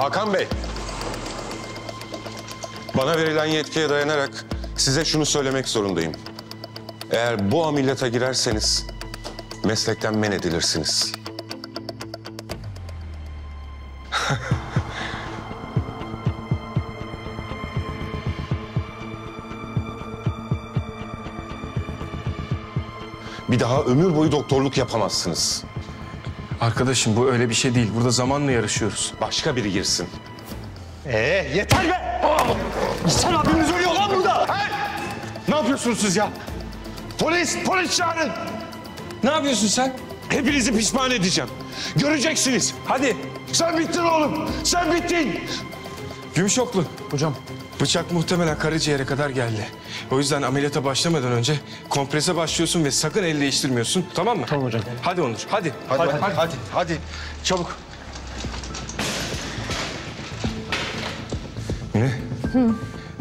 Hakan Bey. Bana verilen yetkiye dayanarak size şunu söylemek zorundayım. Eğer bu ameliyata girerseniz meslekten men edilirsiniz. Bir daha ömür boyu doktorluk yapamazsınız. Arkadaşım bu öyle bir şey değil. Burada zamanla yarışıyoruz. Başka biri girsin. Yeter be! İhsan abimiz ölüyor lan burada! He? Ne yapıyorsunuz siz ya? Polis çağırın! Ne yapıyorsun sen? Hepinizi pişman edeceğim. Göreceksiniz. Hadi. Sen bittin oğlum, sen bittin. Gümüşoklu. Hocam. Bıçak muhtemelen karaciğere kadar geldi. O yüzden ameliyata başlamadan önce komprese başlıyorsun ve sakın el değiştirmiyorsun. Tamam mı? Tamam hocam. Hadi Onur, hadi. Hadi, çabuk. Ne?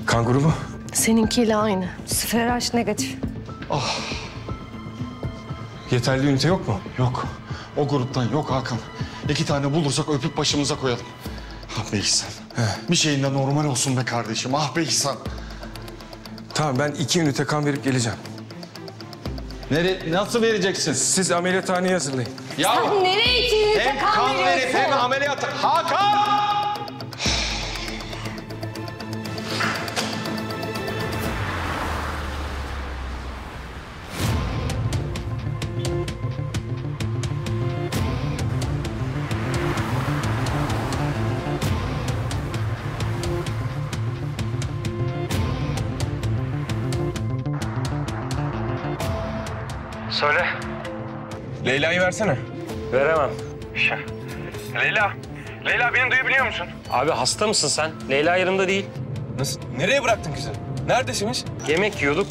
Kan grubu? Seninkiyle aynı. 0 negatif. Yeterli ünite yok mu? Yok, o gruptan yok Hakan. 2 tane bulursak öpüp başımıza koyalım. Ah be İhsan. Bir şeyin de normal olsun be kardeşim. Ah be İhsan. Tamam, ben 2 ünite kan verip geleceğim. Nasıl vereceksin? Siz ameliyathaneye hazırlayın. Ya Sen nereye ikinize hem kan verip hem ameliyat... Hakan! Söyle. Leyla'yı versene. Veremem. Leyla beni duyabiliyor musun? Abi hasta mısın sen? Leyla yanımda değil. Nasıl? Nereye bıraktın kızı? Neredesiniz? Yemek yiyorduk.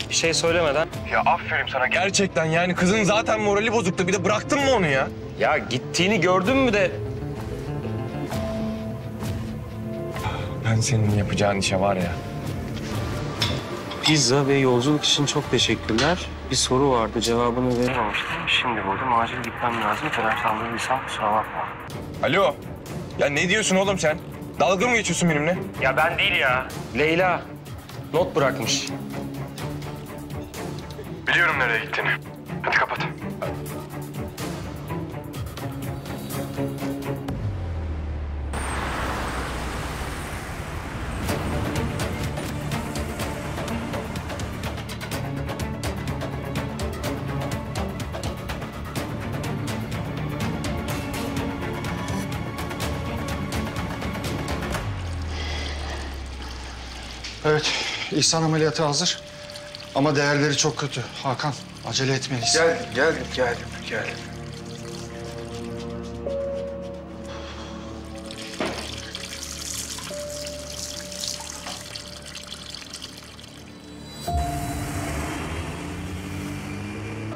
Bir şey söylemeden. Ya aferin sana. Gerçekten yani kızın zaten morali bozuktu. Bir de bıraktın mı onu ya? Ya gittiğini gördün mü de... Ben senin yapacağın işe var ya. Pizza ve yolculuk için çok teşekkürler. Bir soru vardı, cevabını verememiştim. Şimdi buldum, acil gitmem lazım. Telaşlandırdıysam kusura bakma. Alo. Ya ne diyorsun oğlum sen? Dalga mı geçiyorsun benimle? Ya ben değil ya. Leyla not bırakmış. Biliyorum nereye gittiğini. Hadi kapat. Evet, İhsan ameliyatı hazır. Ama değerleri çok kötü. Hakan, acele etmeliyiz. Geldim.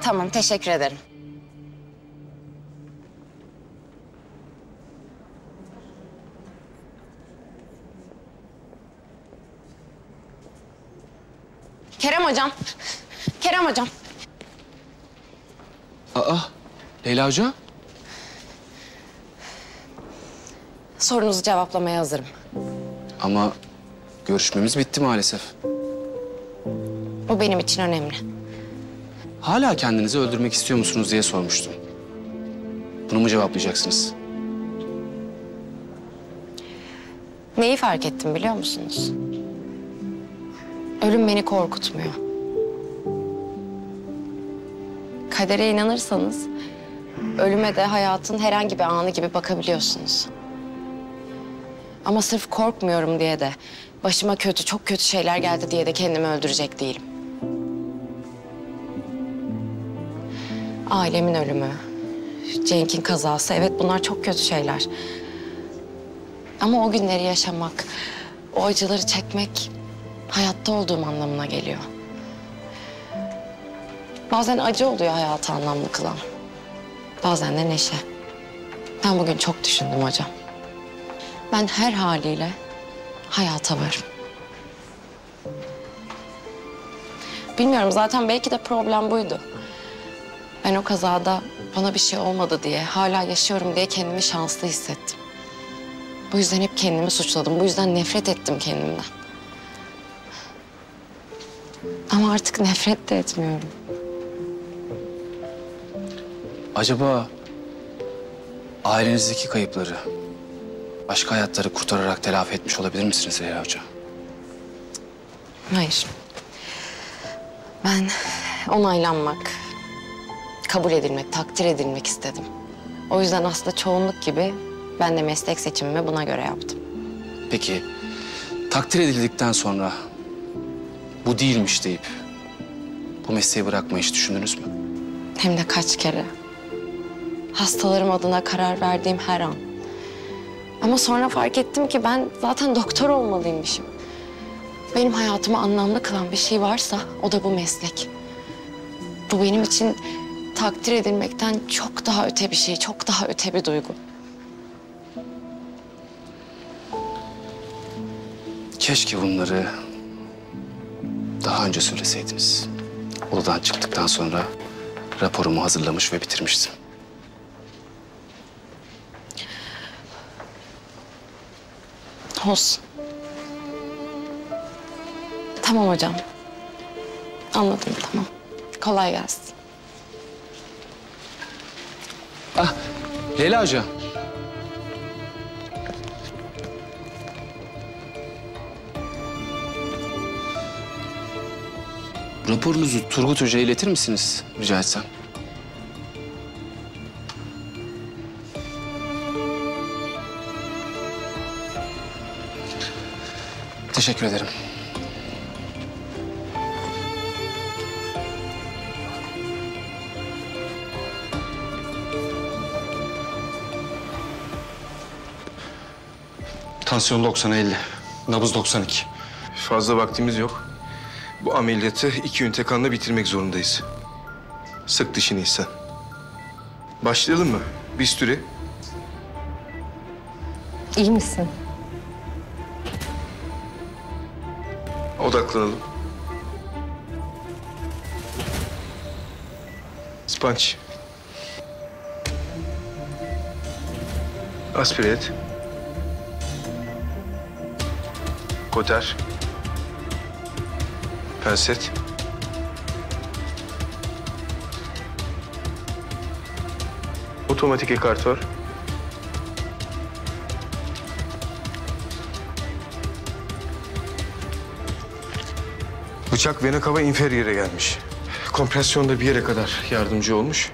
Tamam, teşekkür ederim. Kerem hocam. Kerem hocam. Leyla Hoca? Sorunuzu cevaplamaya hazırım. Ama görüşmemiz bitti maalesef. Bu benim için önemli. Hala kendinizi öldürmek istiyor musunuz diye sormuştum. Bunu mu cevaplayacaksınız? Neyi fark ettim biliyor musunuz? Ölüm beni korkutmuyor. Kadere inanırsanız ölüme de hayatın herhangi bir anı gibi bakabiliyorsunuz. Ama sırf korkmuyorum diye de başıma çok kötü şeyler geldi diye de kendimi öldürecek değilim. Ailemin ölümü, Cenk'in kazası, evet bunlar çok kötü şeyler. Ama o günleri yaşamak, o acıları çekmek hayatta olduğum anlamına geliyor. Bazen acı oluyor hayatı anlamlı kılan. Bazen de neşe. Ben bugün çok düşündüm hocam. Ben her haliyle hayata varım. Bilmiyorum, zaten belki de problem buydu. Ben o kazada bana bir şey olmadı diye, hala yaşıyorum diye kendimi şanslı hissettim. Bu yüzden hep kendimi suçladım. Bu yüzden nefret ettim kendimden. Ama artık nefret de etmiyorum. Acaba ailenizdeki kayıpları, başka hayatları kurtararak telafi etmiş olabilir misiniz Zehra Hoca? Hayır. Ben onaylanmak, kabul edilmek, takdir edilmek istedim. O yüzden aslında çoğunluk gibi ben de meslek seçimimi buna göre yaptım. Peki takdir edildikten sonra bu değilmiş deyip bu mesleği bırakmayı hiç düşündünüz mü? Hem de kaç kere. Hastalarım adına karar verdiğim her an. Ama sonra fark ettim ki ben zaten doktor olmalıymışım. Benim hayatımı anlamlı kılan bir şey varsa o da bu meslek. Bu benim için takdir edilmekten çok daha öte bir şey, çok daha öte bir duygu. Keşke bunları daha önce söyleseydiniz. Odadan çıktıktan sonra raporumu hazırlamış ve bitirmiştim. Olsun. Tamam hocam. Anladım, tamam. Kolay gelsin. Leyla Hoca. Raporunuzu Turgut Hoca'ya iletir misiniz rica etsem? Teşekkür ederim. Tansiyon 90-50. Nabız 92. Fazla vaktimiz yok. Bu ameliyatı 2 ünite kanla bitirmek zorundayız. Sık dişini İhsan. Başlayalım mı? Bisturi. İyi misin? Odaklanalım. Sponge. Aspire et. Koter. Penset. Otomatik ekartör. Bıçak vena cava inferior'e gelmiş. Kompresyon da bir yere kadar yardımcı olmuş.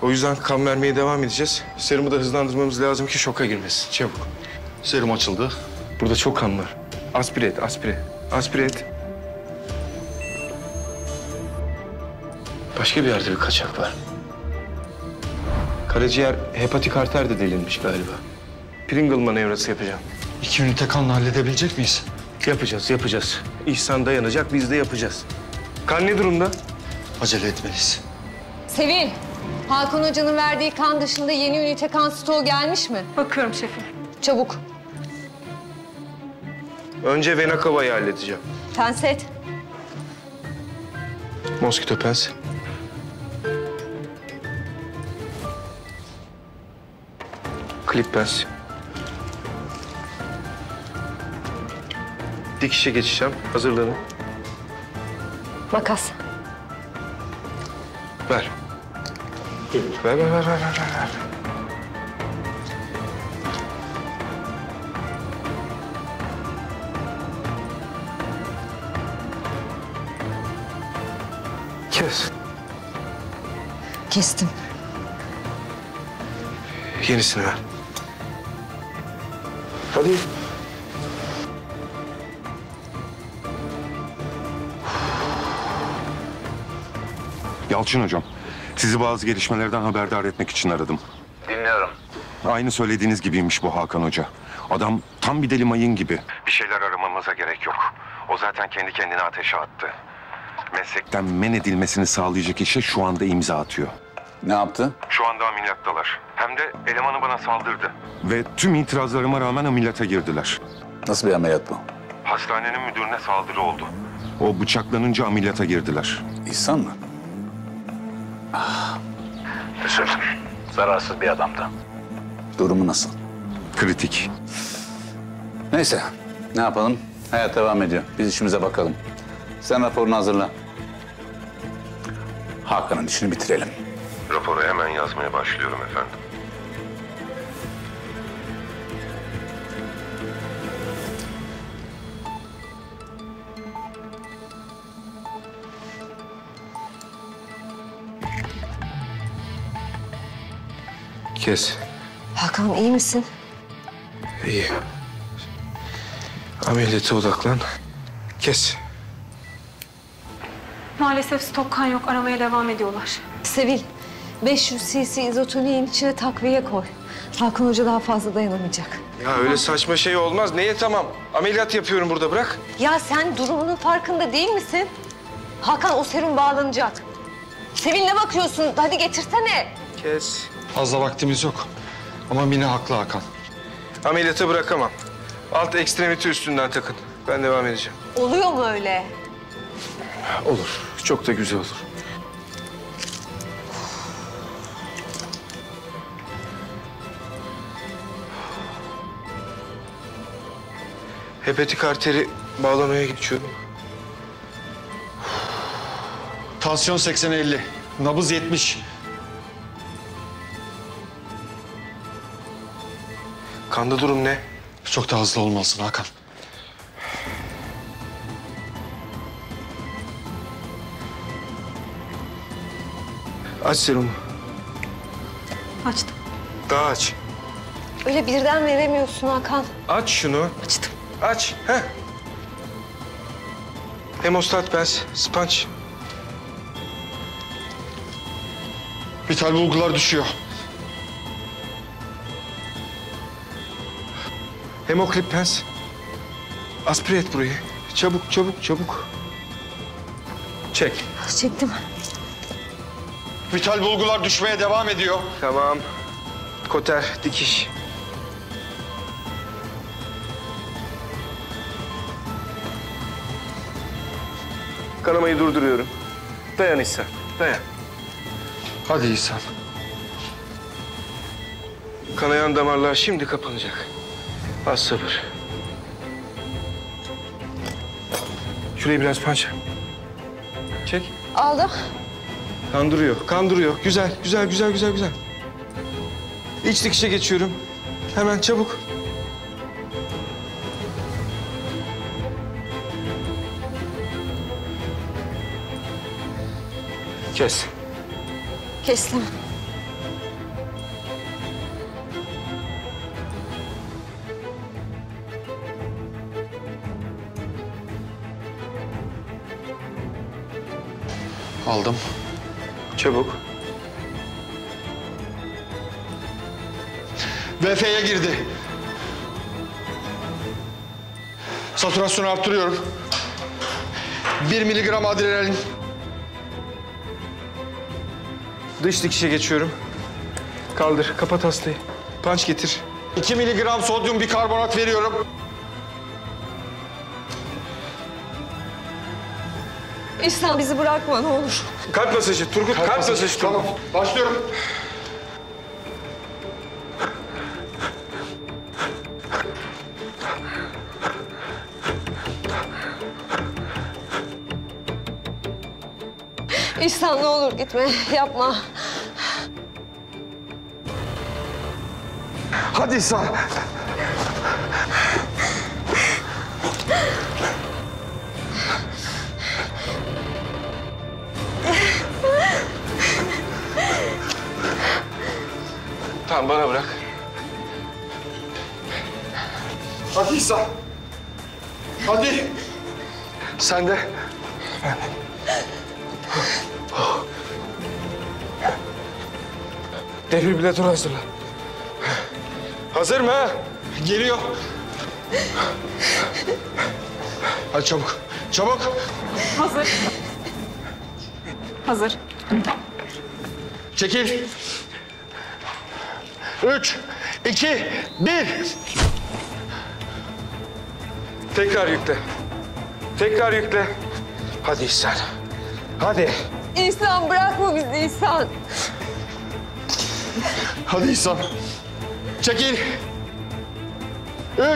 O yüzden kan vermeye devam edeceğiz. Serumu da hızlandırmamız lazım ki şoka girmesin. Çabuk. Serum açıldı. Burada çok kan var. Aspire et, aspire. Aspire et. Başka bir yerde bir kaçak var. Karaciğer hepatik arter de delinmiş galiba. Pringle manevrası yapacağım. 2 ünite kanla halledebilecek miyiz? Yapacağız, yapacağız. İhsan dayanacak, biz de yapacağız. Kan ne durumda? Acele etmeliyiz. Sevil, Hakan Hoca'nın verdiği kan dışında yeni ünite kan stoğu gelmiş mi? Bakıyorum şefim. Çabuk. Önce vena cava'yı halledeceğim. Penset. Moskito pens. Klip pens. Dikişe geçeceğim. Hazırlanın. Makas. Ver. Ver. Kes. Kestim. Yenisini ver. Hadi. Yalçın hocam, sizi bazı gelişmelerden haberdar etmek için aradım. Dinliyorum. Aynı söylediğiniz gibiymiş bu Hakan Hoca. Adam tam bir deli mayın gibi. Bir şeyler aramamıza gerek yok. O zaten kendi kendine ateşe attı. Meslekten men edilmesini sağlayacak işe şu anda imza atıyor. Ne yaptı? Şu anda ameliyattalar. Hem de elemanı bana saldırdı. Ve tüm itirazlarıma rağmen ameliyata girdiler. Nasıl bir ameliyat bu? Hastanenin müdürüne saldırı oldu. O bıçaklanınca ameliyata girdiler. İhsan mı? Üzüldüm. Zararsız bir adamdı. Durumu nasıl? Kritik. Neyse, ne yapalım? Hayat devam ediyor. Biz işimize bakalım. Sen raporunu hazırla. Hakan'ın işini bitirelim. Raporu hemen yazmaya başlıyorum efendim. Kes. Hakan iyi misin? İyi. Ameliyata odaklan. Kes. Maalesef stok kan yok. Aramaya devam ediyorlar. Sevil, 500 cc izotoniğin içine takviye koy. Hakan Hoca daha fazla dayanamayacak. Ya öyle saçma şey olmaz. Neye tamam? Ameliyat yapıyorum burada, bırak. Ya sen durumunun farkında değil misin? Hakan o serum bağlanacak. Sevil ne bakıyorsun? Hadi getirsene. Kes. Fazla vaktimiz yok. Ama Mine haklı Hakan. Ameliyata bırakamam. Alt ekstremite üstünden takın. Ben devam edeceğim. Oluyor mu öyle? Olur. Çok da güzel olur. Hepatik arteri bağlamaya geçiyorum. Tansiyon 80-50. Nabız 70. Kanda durum ne? Çok da hızlı olmalısın Hakan. Aç serumu. Açtım. Daha aç. Öyle birden veremiyorsun Hakan. Aç şunu. Açtım. Aç. Heh. Hemostat pens, sponge. Vital bulgular düşüyor. Hemoklip pens. Aspire et burayı. Çabuk, çabuk, çabuk. Çek. Çektim. Vital bulgular düşmeye devam ediyor. Tamam. Koter, dikiş. Kanamayı durduruyorum. Dayan İhsan, dayan. Hadi İhsan. Kanayan damarlar şimdi kapanacak. Az sabır. Şurayı biraz pança. Çek. Aldım. Kan duruyor, kan duruyor. Güzel, güzel, güzel, güzel, güzel. İç dikişe geçiyorum. Hemen çabuk. Kes. Kestim. Aldım. Çabuk. VF'ye girdi. Satürasyonu arttırıyorum. 1 miligram adrenalin. Dış dikişe geçiyorum. Kaldır, kapat hastayı. Panç getir. 2 miligram sodyum bikarbonat veriyorum. İhsan bizi bırakma ne olur. Kalp masajı, Turgut. Kalp masajı. Tamam, başlıyorum. İhsan ne olur gitme, yapma. Hadi İhsan. Tamam, bana bırak. Hadi İhsan. Hadi. Sen de. Defibrilatör hazırla. Hazır mı? Geliyor. Hadi çabuk. Çabuk. Hazır. Hazır. Çekil. 3, 2, 1. Tekrar yükle. Tekrar yükle. Hadi İhsan. Hadi. İhsan bırakma bizi İhsan. Hadi İhsan. Çekil.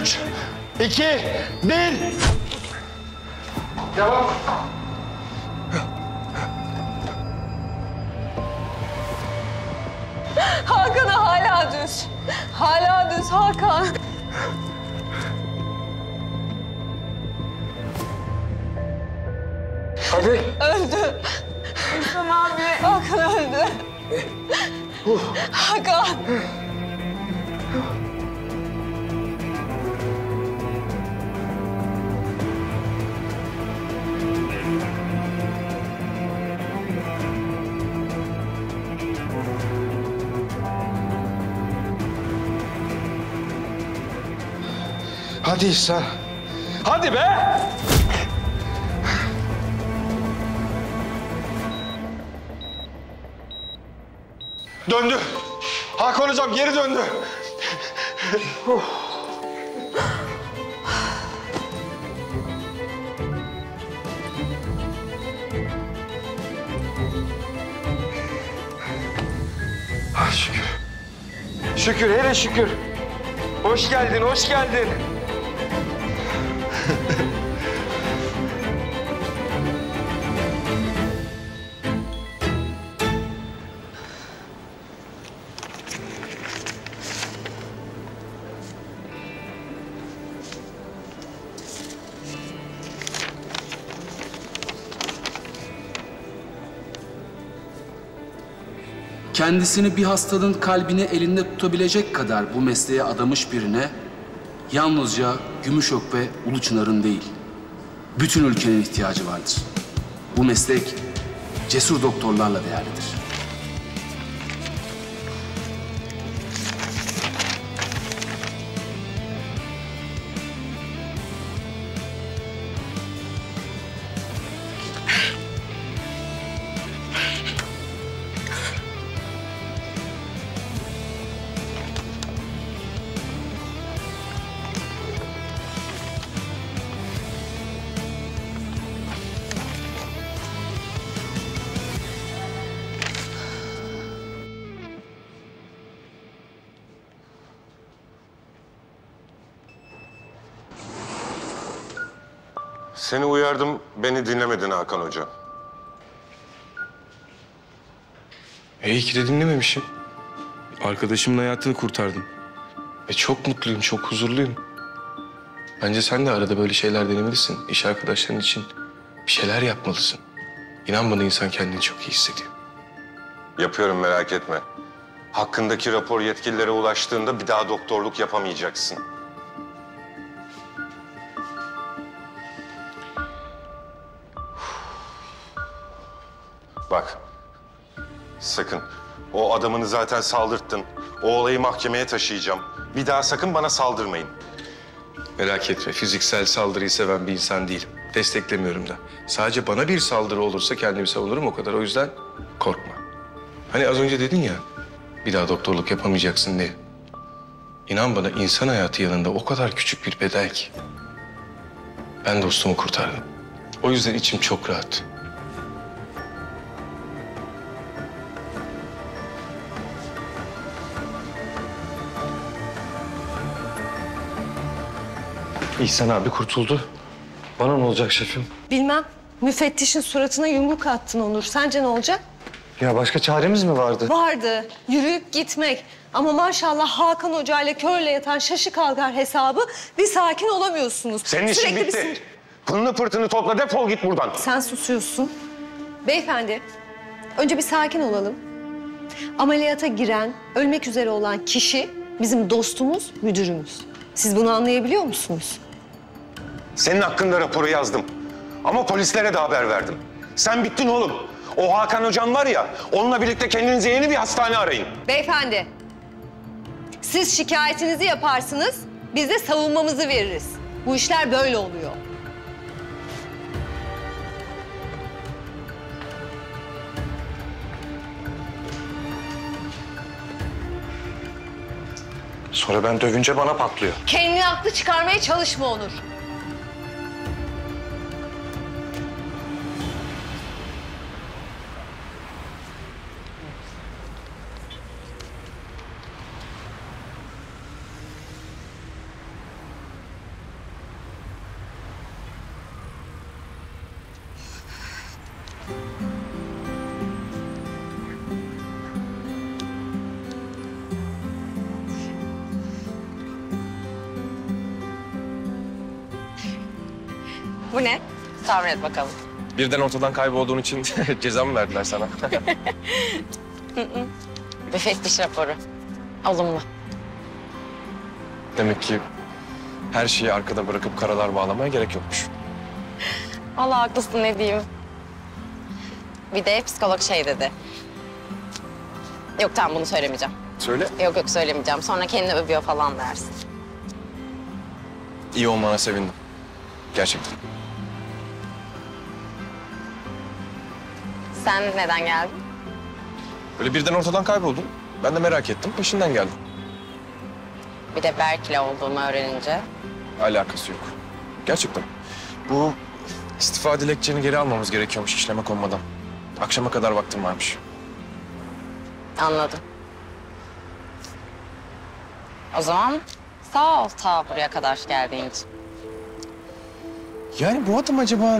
3, 2, 1. Devam. Hakan'a hala düz. Hala düz Hakan. Hadi. Öldü. İhsan abi. Hakan öldü. Hakan. Hadi İhsan. Hadi be! Döndü. Hakan hocam geri döndü. Ah şükür. Şükür, hele şükür. Hoş geldin, hoş geldin. Kendisini bir hastanın kalbini elinde tutabilecek kadar bu mesleğe adamış birine yalnızca Gümüşok ve Uluçınar'ın değil, bütün ülkenin ihtiyacı vardır. Bu meslek cesur doktorlarla değerlidir. Seni uyardım, beni dinlemedin Hakan Hoca. İyi ki de dinlememişim. Arkadaşımın hayatını kurtardım. Ve çok mutluyum, çok huzurluyum. Bence sen de arada böyle şeyler denemelisin. İş arkadaşların için bir şeyler yapmalısın. İnan bana, insan kendini çok iyi hissediyor. Yapıyorum, merak etme. Hakkındaki rapor yetkililere ulaştığında bir daha doktorluk yapamayacaksın. Bak, sakın. O adamını zaten saldırttın. O olayı mahkemeye taşıyacağım. Bir daha sakın bana saldırmayın. Merak etme, fiziksel saldırıyı seven bir insan değilim. Desteklemiyorum da. Sadece bana bir saldırı olursa kendimi savunurum, o kadar. O yüzden korkma. Hani az önce dedin ya, bir daha doktorluk yapamayacaksın diye. İnan bana, insan hayatı yanında o kadar küçük bir bedel ki. Ben dostumu kurtardım. O yüzden içim çok rahat. İhsan abi kurtuldu. Bana ne olacak şefim? Bilmem. Müfettişin suratına yumruk attın Onur. Sence ne olacak? Ya başka çaremiz mi vardı? Vardı. Yürüyüp gitmek. Ama maşallah Hakan Hoca ile körle yatan şaşı kalkar hesabı, bir sakin olamıyorsunuz. Senin işin Sürekli bitti. Pılını pırtını topla, defol git buradan. Sen susuyorsun. Beyefendi, önce bir sakin olalım. Ameliyata giren, ölmek üzere olan kişi bizim dostumuz, müdürümüz. Siz bunu anlayabiliyor musunuz? Senin hakkında raporu yazdım. Ama polislere de haber verdim. Sen bittin oğlum. O Hakan Hocam var ya, onunla birlikte kendinize yeni bir hastane arayın. Beyefendi, siz şikayetinizi yaparsınız, biz de savunmamızı veririz. Bu işler böyle oluyor. Sonra ben dövünce bana patlıyor. Kendini haklı çıkarmaya çalışma Onur. Bu ne? Tahmin et bakalım. Birden ortadan kaybolduğun için ceza mı verdiler sana? Müfettiş raporu. Olumlu. Demek ki her şeyi arkada bırakıp karalar bağlamaya gerek yokmuş. Vallahi haklısın, ne diyeyim. Bir de psikolog şey dedi. Yok tamam, bunu söylemeyeceğim. Söyle. Yok söylemeyeceğim. Sonra kendini övüyor falan dersin. İyi olmana sevindim. Gerçekten. Sen neden geldin? Böyle birden ortadan kayboldun. Ben de merak ettim, peşinden geldim. Bir de Berk'le olduğumu öğrenince. Alakası yok. Gerçekten. Bu istifa dilekçeni geri almamız gerekiyormuş işleme konmadan. Akşama kadar vaktim varmış. Anladım. O zaman sağ ol ta buraya kadar geldiğin için. Yani bu adam acaba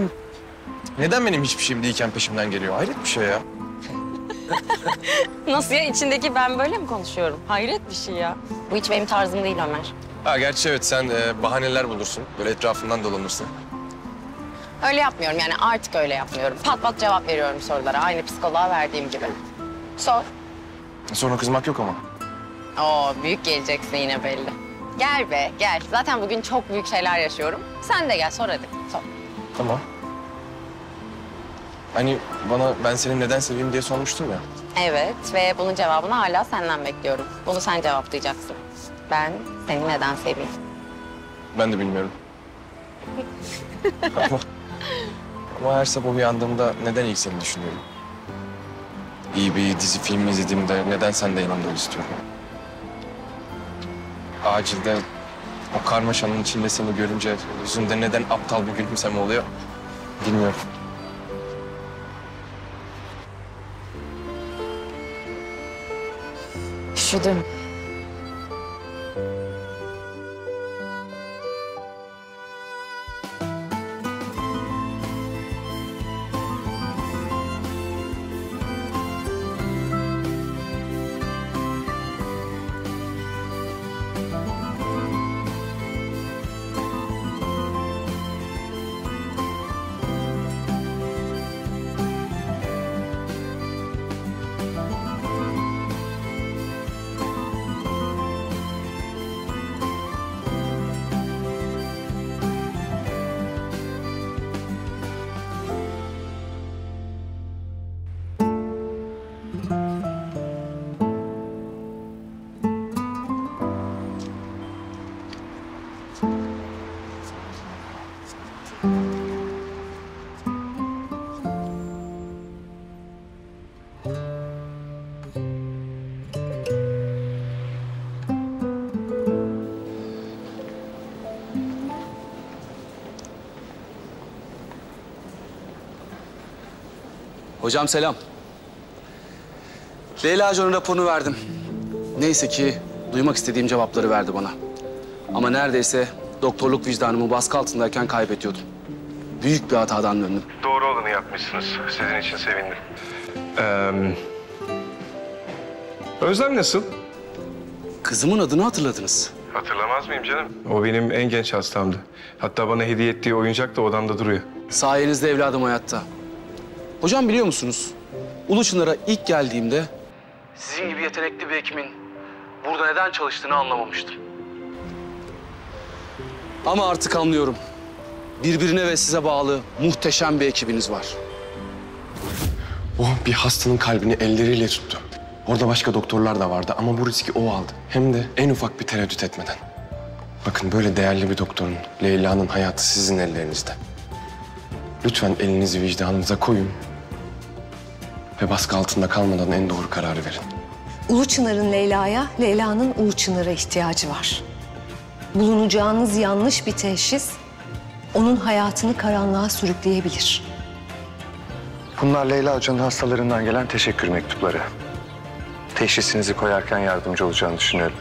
neden benim hiçbir şeyim değilken peşimden geliyor? Hayret bir şey ya. Nasıl ya? İçindeki ben böyle mi konuşuyorum? Hayret bir şey ya. Bu hiç benim tarzım değil Ömer. Ha gerçi evet, sen bahaneler bulursun. Böyle etrafından dolanırsın. Öyle yapmıyorum yani, artık öyle yapmıyorum. Pat pat cevap veriyorum sorulara. Aynı psikoloğa verdiğim gibi. Sor. Sonra kızmak yok ama. Oo, büyük geleceksin yine belli. Gel be gel. Zaten bugün çok büyük şeyler yaşıyorum. Sen de gel, sor hadi. Sor. Tamam. Hani bana ben seni neden seveyim diye sormuştun ya. Evet ve bunun cevabını hala senden bekliyorum. Bunu sen cevaplayacaksın. Ben seni neden seveyim? Ben de bilmiyorum. ama her sabah uyandığımda neden ilk seni düşünüyorum? İyi bir dizi film izlediğimde neden sen de yanımda ol istiyorum? Acilde o karmaşanın içinde seni görünce yüzümde neden aptal bir gülümseme oluyor? Bilmiyorum. Üşüdüm. Hocam selam. Leyla Hoca'nın raporunu verdim. Neyse ki duymak istediğim cevapları verdi bana. Ama neredeyse doktorluk vicdanımı baskı altındayken kaybediyordum. Büyük bir hatadan döndüm. Doğru olanı yapmışsınız. Sizin için sevindim. Özlem nasıl? Kızımın adını hatırladınız. Hatırlamaz mıyım canım? O benim en genç hastamdı. Hatta bana hediye ettiği oyuncak da odamda duruyor. Sayenizde evladım hayatta. Hocam biliyor musunuz? Uluçınar'a ilk geldiğimde sizin gibi yetenekli bir hekimin burada neden çalıştığını anlamamıştım. Ama artık anlıyorum. Birbirine ve size bağlı muhteşem bir ekibiniz var. O bir hastanın kalbini elleriyle tuttu. Orada başka doktorlar da vardı ama bu riski o aldı. Hem de en ufak bir tereddüt etmeden. Bakın böyle değerli bir doktorun, Leyla'nın hayatı sizin ellerinizde. Lütfen elinizi vicdanınıza koyun ve baskı altında kalmadan en doğru kararı verin. Uluçınar'ın Leyla'ya, Leyla'nın Uluçınar'a ihtiyacı var. Bulunacağınız yanlış bir teşhis onun hayatını karanlığa sürükleyebilir. Bunlar Leyla Hoca'nın hastalarından gelen teşekkür mektupları. Teşhisinizi koyarken yardımcı olacağını düşünüyorum.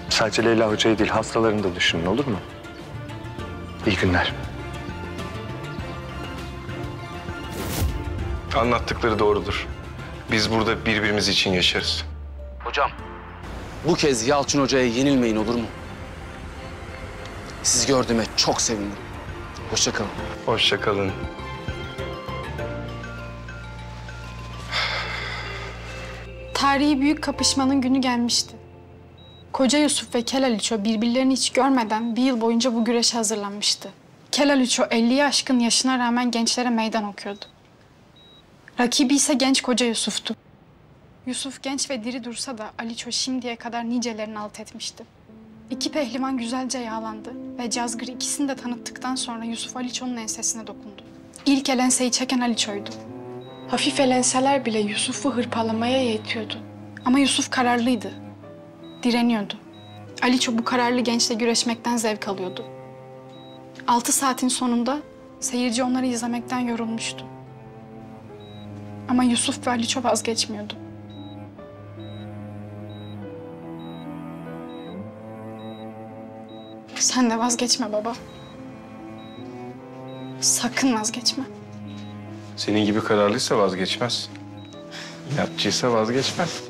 Sadece Leyla Hoca'yı değil, hastalarını da düşünün, olur mu? İyi günler. Anlattıkları doğrudur. Biz burada birbirimiz için yaşarız. Hocam, bu kez Yalçın Hoca'ya yenilmeyin olur mu? Sizi gördüğüme çok sevindim. Hoşça kalın. Hoşça kalın. Tarihi büyük kapışmanın günü gelmişti. Koca Yusuf ve Kel Aliço birbirlerini hiç görmeden bir yıl boyunca bu güreşe hazırlanmıştı. Kel Aliço 50'yi aşkın yaşına rağmen gençlere meydan okuyordu. Rakibi ise genç Koca Yusuf'tu. Yusuf genç ve diri dursa da Aliço şimdiye kadar nicelerini alt etmişti. İki pehlivan güzelce yağlandı ve Cazgır ikisini de tanıttıktan sonra Yusuf Aliço'nun ensesine dokundu. İlk el enseyi çeken Aliço'ydu. Hafif el enseler bile Yusuf'u hırpalamaya yetiyordu. Ama Yusuf kararlıydı. Direniyordu. Aliço bu kararlı gençle güreşmekten zevk alıyordu. 6 saatin sonunda seyirci onları izlemekten yorulmuştu. Ama Yusuf ve Aliço vazgeçmiyordu. Sen de vazgeçme baba. Sakın vazgeçme. Senin gibi kararlıysa vazgeçmez. İnatçıysa vazgeçmez.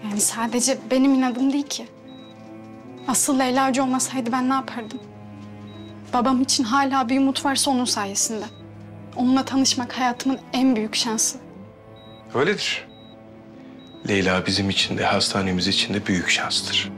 Yani sadece benim inadım değil ki. Asıl Leyla Hoca olmasaydı ben ne yapardım? Babam için hala bir umut varsa onun sayesinde. Onunla tanışmak hayatımın en büyük şansı. Öyledir. Leyla bizim için de hastanemiz için de büyük şanstır.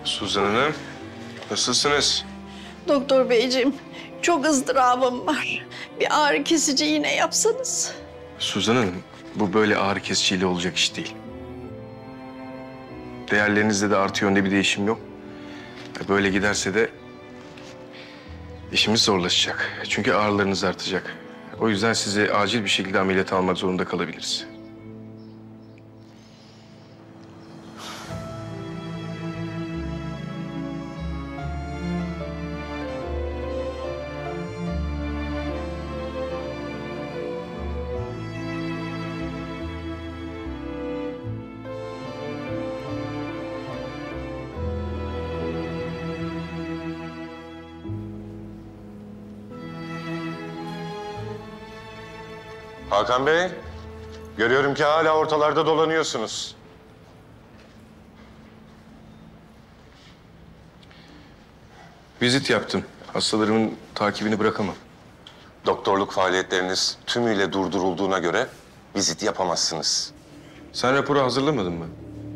Suzan Hanım, nasılsınız? Doktor beyciğim, çok ızdırabım var. Bir ağrı kesici iğne yapsanız. Suzan Hanım, bu böyle ağrı kesiciyle olacak iş değil. Değerlerinizde de artı yönde bir değişim yok. Böyle giderse de işimiz zorlaşacak. Çünkü ağrılarınız artacak. O yüzden sizi acil bir şekilde ameliyat almak zorunda kalabiliriz. Hakan Bey, görüyorum ki hala ortalarda dolanıyorsunuz. Vizit yaptım. Hastalarımın takibini bırakamam. Doktorluk faaliyetleriniz tümüyle durdurulduğuna göre vizit yapamazsınız. Sen raporu hazırlamadın mı?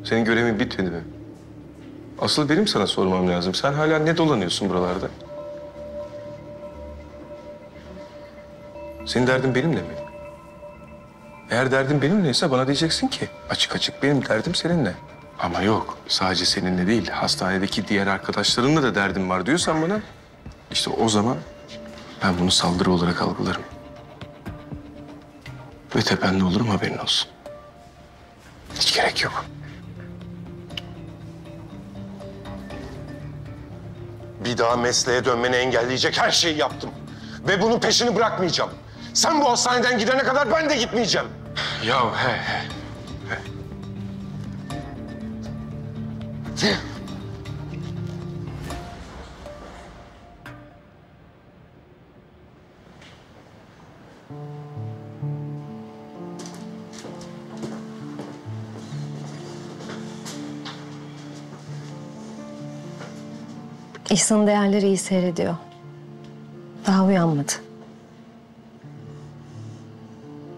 Senin görevin bitmedi mi? Asıl benim sana sormam lazım. Sen hala ne dolanıyorsun buralarda? Senin derdin benimle mi? Eğer derdin benimleyse bana diyeceksin ki açık açık benim derdim seninle. Ama yok, sadece seninle değil, hastanedeki diğer arkadaşlarınla da derdim var diyorsan bana... işte o zaman ben bunu saldırı olarak algılarım. Ve tepende olurum, haberin olsun. Hiç gerek yok. Bir daha mesleğe dönmeni engelleyecek her şeyi yaptım. Ve bunun peşini bırakmayacağım. Sen bu hastaneden gidene kadar ben de gitmeyeceğim. Ya he. İhsan'ın değerleri iyi seyrediyor. Daha uyanmadı.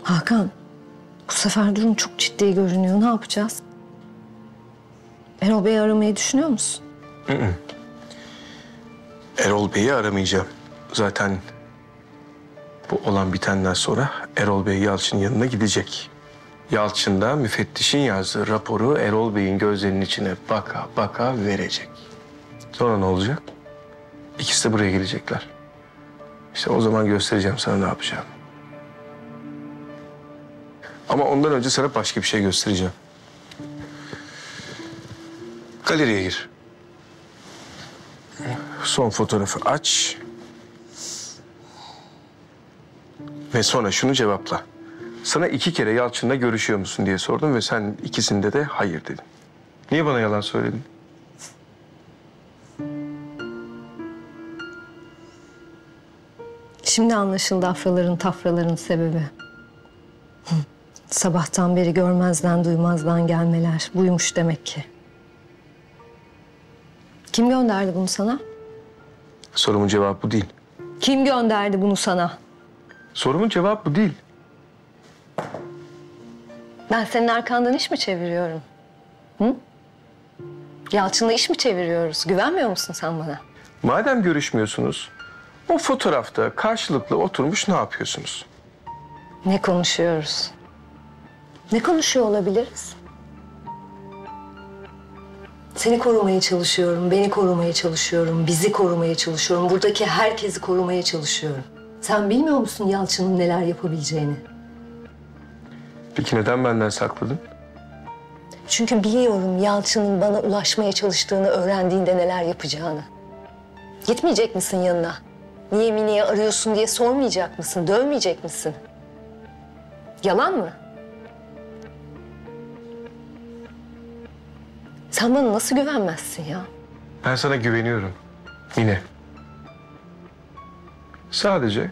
Hakan, bu sefer durum çok ciddi görünüyor. Ne yapacağız? Erol Bey'i aramayı düşünüyor musun? Erol Bey'i aramayacağım. Zaten bu olan bitenden sonra Erol Bey Yalçın'ın yanına gidecek. Yalçın da müfettişin yazdığı raporu Erol Bey'in gözlerinin içine baka baka verecek. Sonra ne olacak? İkisi de buraya gelecekler. İşte o zaman göstereceğim sana ne yapacağım. Ama ondan önce sana başka bir şey göstereceğim. Galeriye gir. Son fotoğrafı aç. Ve sonra şunu cevapla. Sana 2 kere Yalçın'la görüşüyor musun diye sordum ve sen ikisinde de hayır dedin. Niye bana yalan söyledin? Şimdi anlaşıldı afraların tafraların sebebi. Sabahtan beri görmezden duymazdan gelmeler. Buymuş demek ki. Kim gönderdi bunu sana? Sorumun cevabı bu değil. Kim gönderdi bunu sana? Sorumun cevabı bu değil. Ben senin arkandan iş mi çeviriyorum? Hı? Yalçın'la iş mi çeviriyoruz? Güvenmiyor musun sen bana? Madem görüşmüyorsunuz, o fotoğrafta karşılıklı oturmuş ne yapıyorsunuz? Ne konuşuyoruz? Ne konuşuyor olabiliriz? Seni korumaya çalışıyorum, beni korumaya çalışıyorum, bizi korumaya çalışıyorum. Buradaki herkesi korumaya çalışıyorum. Sen bilmiyor musun Yalçın'ın neler yapabileceğini? Peki neden benden sakladın? Çünkü biliyorum Yalçın'ın bana ulaşmaya çalıştığını öğrendiğinde neler yapacağını. Gitmeyecek misin yanına? Niye arıyorsun diye sormayacak mısın? Dövmeyecek misin? Yalan mı? Sen bana nasıl güvenmezsin ya? Ben sana güveniyorum. Mine. Sadece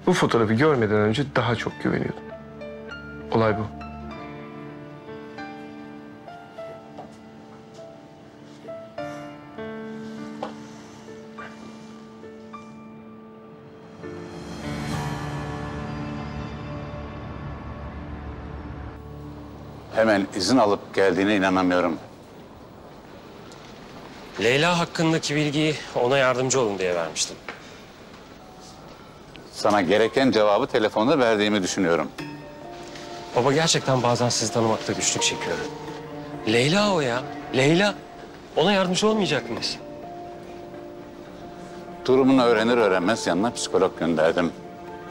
bu fotoğrafı görmeden önce daha çok güveniyordum. Olay bu. Hemen izin alıp geldiğine inanamıyorum. Leyla hakkındaki bilgiyi ona yardımcı olun diye vermiştim. Sana gereken cevabı telefonda verdiğimi düşünüyorum. Baba gerçekten bazen sizi tanımakta güçlük çekiyorum. Leyla o ya. Leyla. Ona yardımcı olmayacak mıyız? Durumunu öğrenir öğrenmez yanına psikolog gönderdim.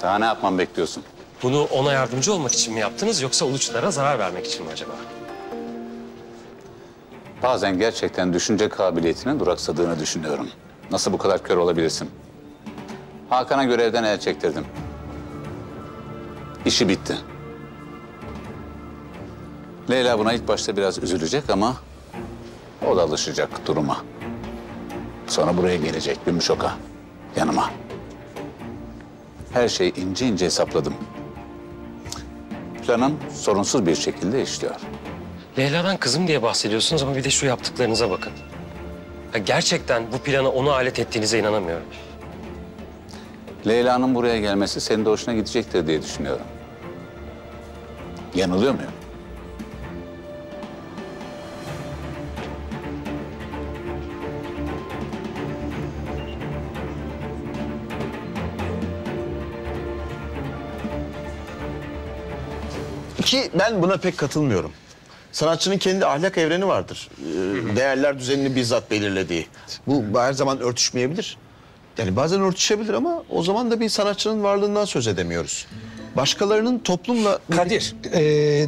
Daha ne yapmam bekliyorsun? Bunu ona yardımcı olmak için mi yaptınız yoksa Uluçlara zarar vermek için mi acaba? Bazen gerçekten düşünce kabiliyetinin duraksadığını düşünüyorum. Nasıl bu kadar kör olabilirsin? Hakan'a görevden el çektirdim. İşi bitti. Leyla buna ilk başta biraz üzülecek ama o da alışacak duruma. Sonra buraya gelecek Gümüşok'a, yanıma. Her şeyi ince ince hesapladım. Planım sorunsuz bir şekilde işliyor. Leyla'dan kızım diye bahsediyorsunuz ama bir de şu yaptıklarınıza bakın. Ya gerçekten bu plana onu alet ettiğinize inanamıyorum. Leyla'nın buraya gelmesi senin de hoşuna gidecektir diye düşünüyorum. Yanılıyor muyum? Ki ben buna pek katılmıyorum. Sanatçının kendi ahlak evreni vardır. Değerler düzenini bizzat belirlediği. Bu her zaman örtüşmeyebilir. Yani bazen örtüşebilir ama o zaman da bir sanatçının varlığından söz edemiyoruz. Başkalarının toplumla... Kadir,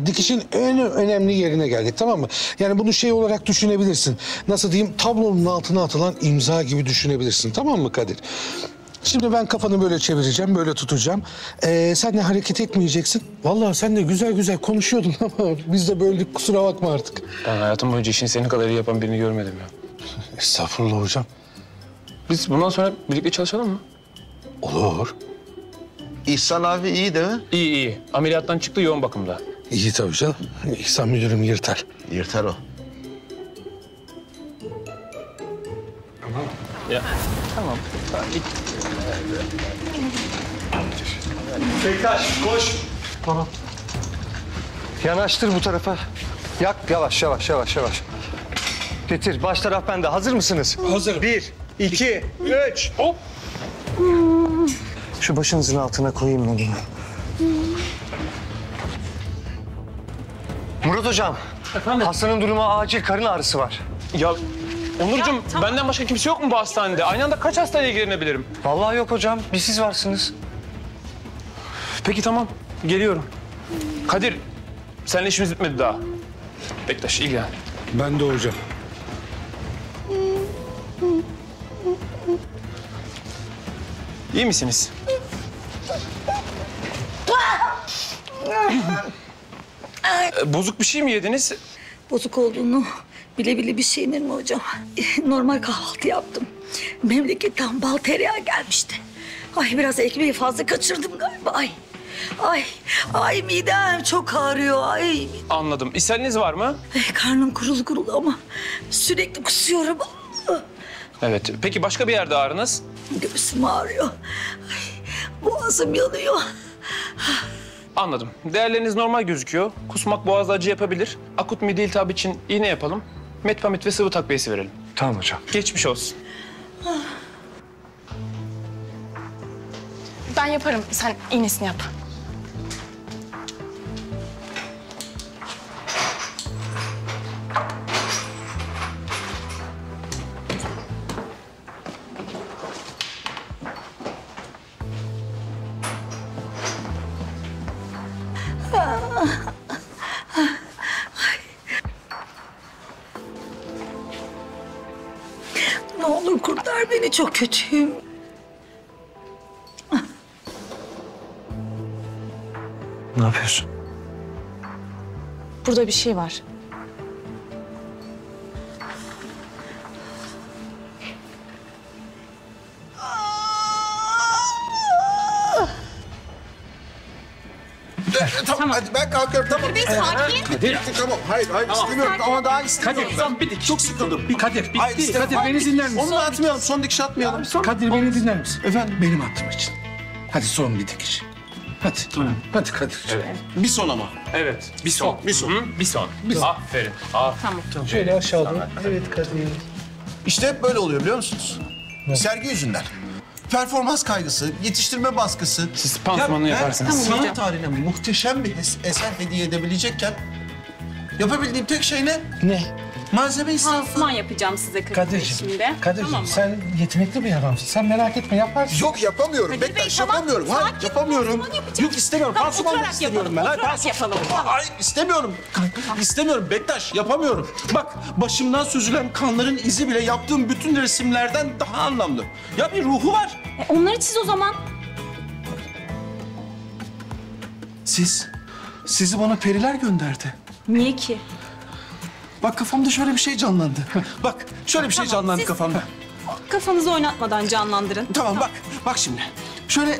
dikişin en önemli yerine geldik, tamam mı? Yani bunu şey olarak düşünebilirsin. Nasıl diyeyim, tablonun altına atılan imza gibi düşünebilirsin, tamam mı Kadir? Şimdi ben kafanı böyle çevireceğim, böyle tutacağım. Sen de hareket etmeyeceksin. Vallahi sen de güzel güzel konuşuyordun ama biz de böldük, kusura bakma artık. Ben hayatım boyunca işini senin kadar iyi yapan birini görmedim ya. Estağfurullah hocam. Biz bundan sonra birlikte çalışalım mı? Olur. İhsan abi iyi değil mi? İyi iyi. Ameliyattan çıktı, yoğun bakımda. İyi tabii canım. İhsan müdürüm yırtar. Yırtar o. Tamam. Ya. Tamam. Git. Bektaş koş. Tamam. Yanaştır bu tarafa. Yak yavaş yavaş yavaş yavaş. Getir baş taraf bende. Hazır mısınız? Hazırım. 1, 2, 3. Hop. Şu başınızın altına koyayım ben bunu. Murat hocam. Efendim? Hastanın durumu acil, karın ağrısı var. Ya Onurcuğum, benden başka kimse yok mu bu hastanede? Aynı anda kaç hastaya ilgilenebilirim? Vallahi yok hocam. Bir siz varsınız. Peki tamam. Geliyorum. Kadir, seninle işimiz bitmedi daha. Bektaş ilgilen. Ben de hocam. İyi misiniz? Bozuk bir şey mi yediniz? Bozuk olduğunu bile bile bir şey yenir mi hocam? Normal kahvaltı yaptım. Memleketten bal tereyağı gelmişti. Ay biraz ekmeği fazla kaçırdım galiba. Ay midem çok ağrıyor. Ay. Anladım. İshaliniz var mı? Karnım kurulu kurulu ama sürekli kusuyorum. Evet. Peki başka bir yerde ağrınız? Göğsüm ağrıyor. Ay, boğazım yanıyor. Anladım. Değerleriniz normal gözüküyor. Kusmak boğazda acı yapabilir. Akut mide iltihabı için iğne yapalım. Metpamit ve sıvı takviyesi verelim. Tamam hocam. Geçmiş olsun. Ben yaparım. Sen iğnesini yap. Ne olur kurtar beni, çok kötüyüm. Ne yapıyorsun? Burada bir şey var. Tamam, hadi ben kalkıyorum. Tamam. Kadir Bey, sakin. Kadir. Tamam, hayır istemiyorum ama daha istemiyorum. Kadir, tamam, bitti. Çok sıkıldım. Kadir, bitti. Hayır, istemiyorum. Kadir, beni dinler misin? Onu da atmayalım, son dikiş atmayalım. Kadir, beni dinler misin? Efendim? Benim hattım için. Hadi son bir dikiş. Hadi. Hadi Kadir. Evet. Bir son ama. Evet. Bir son. Bir son. Hı, bir son. Aferin. Aferin. Tamam. Şöyle aşağıdan. Evet Kadir. İşte hep böyle oluyor biliyor musunuz? Sergi yüzünden. Performans kaygısı, yetiştirme baskısı. Siz pansumanını yaparsınız. Sanat hocam. tarihine muhteşem bir eser hediye edebilecekken yapabildiğim tek şey ne? Ne? Malzeme israfı. Pansuman yapacağım size Kadir'cim, sen yetenekli bir adamsın. Sen merak etme, yaparsın. Yok yapamıyorum. Kadir Bey, Bektaş tamam. yapamıyorum. Hayır Sakin, yapamıyorum. pansuman yapacağım. Yok istemiyorum. Tamam, Pansuman da oturarak istemiyorum ben. yapalım, Hayır, oturarak yapalım. Hayır istemiyorum. İstemiyorum Bektaş yapamıyorum. Bak başımdan süzülen kanların izi bile yaptığım bütün resimlerden daha anlamlı. Ya bir ruhu var. Onları çiz o zaman. Sizi bana periler gönderdi. Niye ki? Bak kafamda şöyle bir şey canlandı. Bak şöyle bir şey canlandı siz- kafamda. Kafanızı oynatmadan canlandırın. Tamam bak şimdi. Şöyle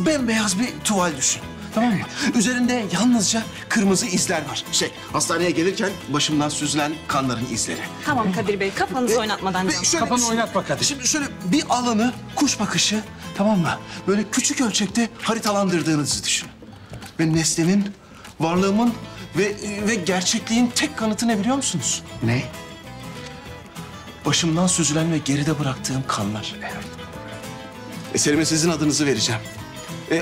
bembeyaz bir tuval düşün. Tamam mı? Üzerinde yalnızca kırmızı izler var. Hastaneye gelirken başımdan süzülen kanların izleri. Tamam Kadir Bey, kafanızı oynatmadan Ve canlandırın. şöyle Kafanı düşün. oynatma Kadir. Şimdi şöyle bir alanı kuş bakışı, tamam mı? Böyle küçük ölçekte haritalandırdığınızı düşün. Ve nesnenin, varlığımın ve gerçekliğin tek kanıtı ne biliyor musunuz? Ne? Başımdan süzülen ve geride bıraktığım kanlar. Eserime sizin adınızı vereceğim.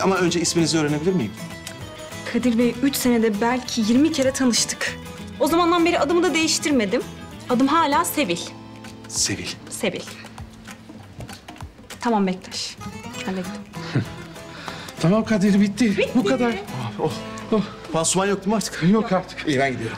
Ama önce isminizi öğrenebilir miyim? Kadir Bey, 3 senede belki 20 kere tanıştık. O zamandan beri adımı da değiştirmedim. Adım hala Sevil. Sevil. Sevil. Tamam Bektaş. Hallettim. Tamam Kadir, bitti. Bu kadar. Pansuman yok değil mi artık? Yok artık. İyi ben gidiyorum.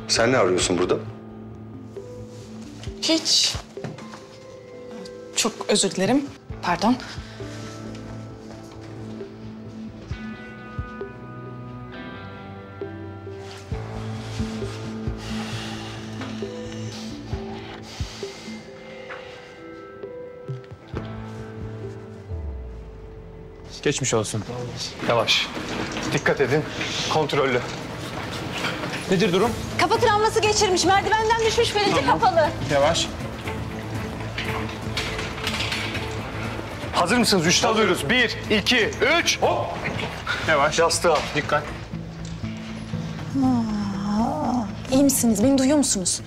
Sen ne arıyorsun burada? Hiç. Çok özür dilerim. Pardon. Geçmiş olsun. Yavaş. Dikkat edin. Kontrollü. Nedir durum? Kafa travması geçirmiş. Merdivenden düşmüş, felci kapalı. Yavaş. Hazır mısınız? 3'te alıyoruz. 1, 2, 3. Hop. Yavaş. Yastığa. Dikkat. İyi misiniz? Beni duyuyor musunuz?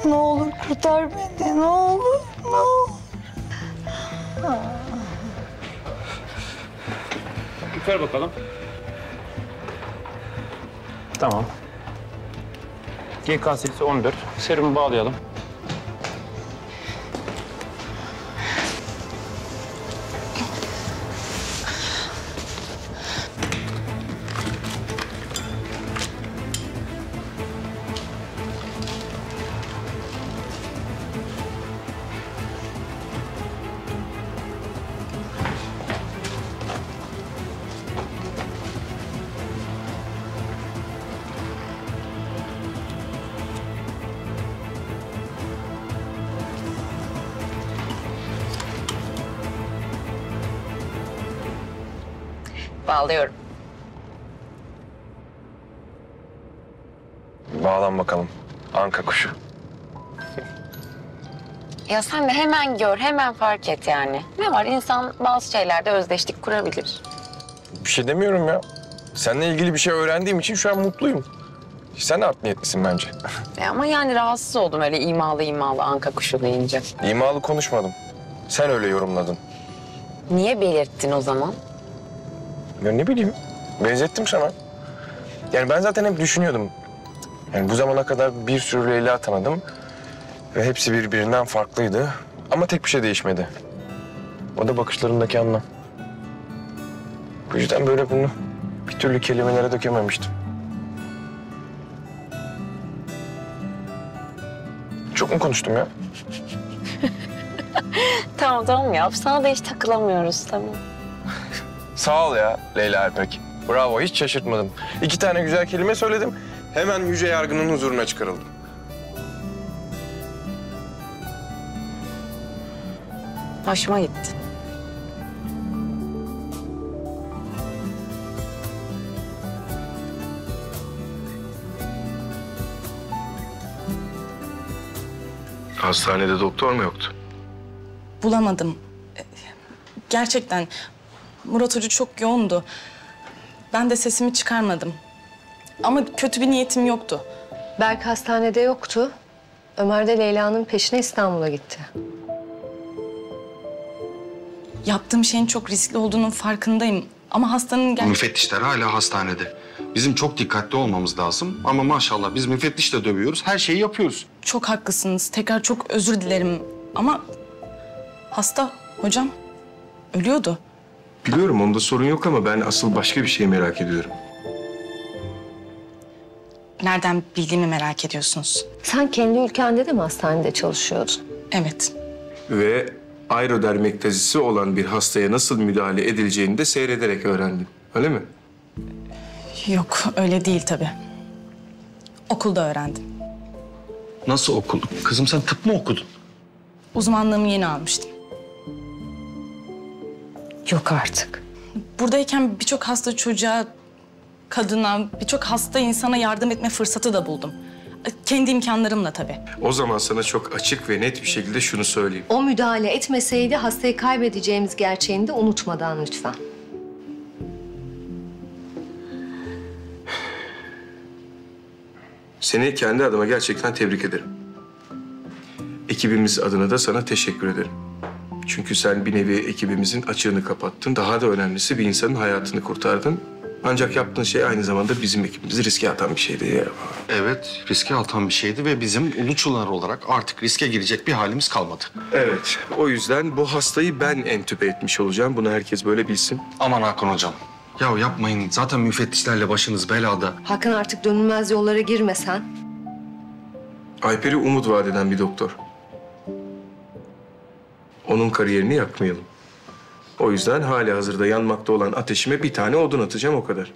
Ne olur kurtar beni. Ne olur. Ne olur. Yukarı bakalım. Tamam. GK serisi 14. Serumu bağlayalım. Bağlıyorum. Bağlan bakalım. Anka kuşu. Ya sen de hemen gör, hemen fark et yani. Ne var? İnsan bazı şeylerde özdeşlik kurabilir. Bir şey demiyorum ya. Seninle ilgili bir şey öğrendiğim için şu an mutluyum. Sen de art niyetlisin bence. Ama yani rahatsız oldum öyle imalı anka kuşu deyince. İmalı konuşmadım. Sen öyle yorumladın. Niye belirttin o zaman? Ya ne bileyim, benzettim sana. Yani ben zaten hep düşünüyordum. Yani bu zamana kadar bir sürü Leyla tanıdım. Ve hepsi birbirinden farklıydı. Ama tek bir şey değişmedi. O da bakışlarındaki anlam. Bu yüzden böyle bunu bir türlü kelimelere dökememiştim. Çok mu konuştum ya? Tamam ya. Sana da hiç takılamıyoruz tamam. Sağ ol ya Leyla İpek. Bravo, hiç şaşırtmadın. 2 tane güzel kelime söyledim. Hemen yüce yargının huzuruna çıkarıldım. Hoşuma gitti. Hastanede doktor mu yoktu? Bulamadım. Gerçekten Murat Hoca çok yoğundu. Ben de sesimi çıkarmadım. Ama kötü bir niyetim yoktu. Berk hastanede yoktu. Ömer de Leyla'nın peşine İstanbul'a gitti. Yaptığım şeyin çok riskli olduğunun farkındayım. Ama hastanın Müfettişler hala hastanede. Bizim çok dikkatli olmamız lazım. Ama maşallah biz müfettişle dövüyoruz. Her şeyi yapıyoruz. Çok haklısınız. Tekrar çok özür dilerim. Ama hasta hocam ölüyordu. Biliyorum onda sorun yok ama ben asıl başka bir şey merak ediyorum. Nereden bildiğimi merak ediyorsunuz. Sen kendi ülkende de mi hastanede çalışıyordun? Evet. Ve aerodermektazisi olan bir hastaya nasıl müdahale edileceğini de seyrederek öğrendim. Öyle mi? Yok öyle değil tabii. Okulda öğrendim. Nasıl okul? Kızım sen tıp mı okudun? Uzmanlığımı yeni almıştım. Yok artık. Buradayken birçok hasta çocuğa, kadına, birçok hasta insana yardım etme fırsatı da buldum. Kendi imkanlarımla tabii. O zaman sana çok açık ve net bir şekilde şunu söyleyeyim. O müdahale etmeseydi hastayı kaybedeceğimiz gerçeğini de unutmadan lütfen. Seni kendi adıma gerçekten tebrik ederim. Ekibimiz adına da sana teşekkür ederim. Çünkü sen bir nevi ekibimizin açığını kapattın. Daha da önemlisi bir insanın hayatını kurtardın. Ancak yaptığın şey aynı zamanda bizim ekibimizi riske atan bir şeydi. Evet, riske atan bir şeydi ve bizim Uluçlular olarak artık riske girecek bir halimiz kalmadı. Evet, o yüzden bu hastayı ben entübe etmiş olacağım. Bunu herkes böyle bilsin. Aman Hakan hocam. Ya yapmayın. Zaten müfettişlerle başınız belada. Hakan artık dönülmez yollara girmesen. Alper'i umut vaat eden bir doktor. Onun kariyerini yakmayalım. O yüzden hali hazırda yanmakta olan ateşime bir tane odun atacağım o kadar.